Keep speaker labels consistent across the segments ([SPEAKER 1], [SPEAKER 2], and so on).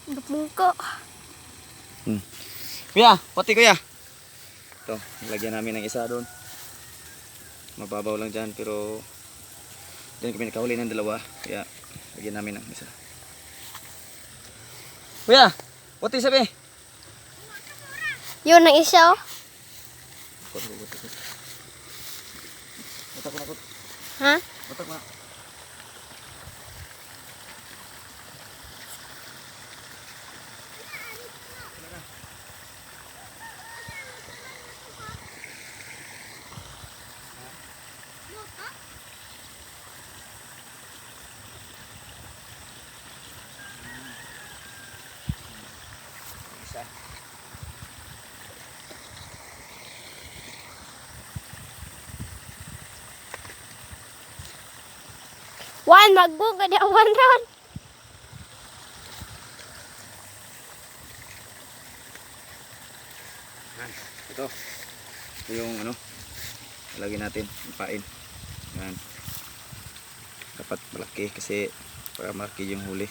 [SPEAKER 1] Dupungko.
[SPEAKER 2] Kuya, pati kuya. Ito, lagyan namin ng isa doon. Mababaw lang dyan, pero dyan kami nakahuli ng dalawa. Kaya, lagyan namin ng isa. Kuya, pati sabi.
[SPEAKER 1] Yun ang isa oh.
[SPEAKER 2] Batak ko na ko.
[SPEAKER 1] Ha?
[SPEAKER 2] Batak na.
[SPEAKER 1] Wan, magbog ka di awan ron.
[SPEAKER 2] Ito. Ito yung ano, lagyan natin, yung pain. Yan. Dapat malaki kasi para malaki yung huli.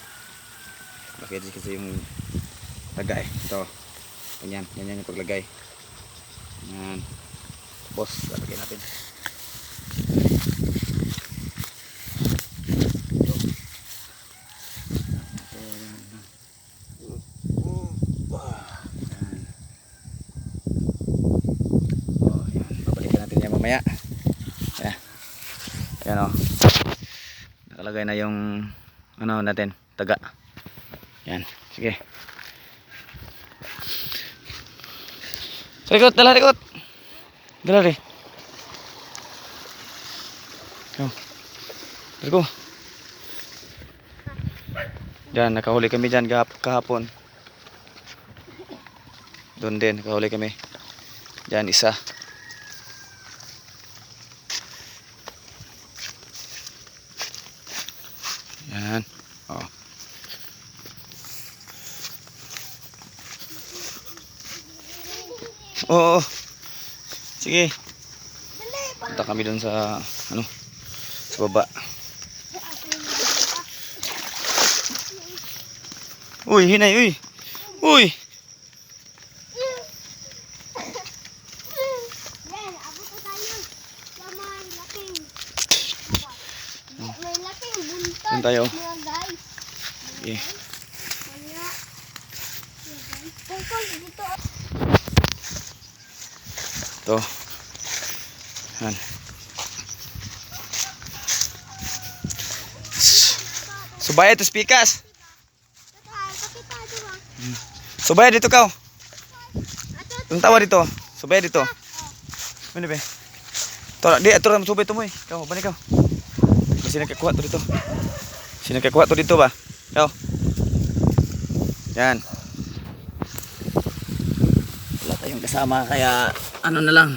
[SPEAKER 2] Malaki kasi yung taga eh. Ito. Ganyan, ganyan yung paglagay. Yan. Tapos, lalagay natin. Mamaya. Ayan. Ayan o. Nakalagay na yung ano natin, taga. Ayan. Sige. Sa likod, dala likod. Dala rin. Let's go. Diyan, nakahuli kami dyan kahapon. Doon din, nakahuli kami. Diyan, isa. Yan. Oh. Oo. Sige. Punta kami doon sa ano? Sa baba. Uy, hinay, uy. Uy. Saan tayo? Okay. Ito. Yan. Subaya ito spikas. Subaya dito ka. Itong tawa dito. Subaya dito. Ano ba? Di atur mo subay to mo eh. Kau bani kau. Sino nagkakuha to dito? Sino nagkakuha to dito ba? Kau. Yan. Wala tayong kasama kaya ano na lang.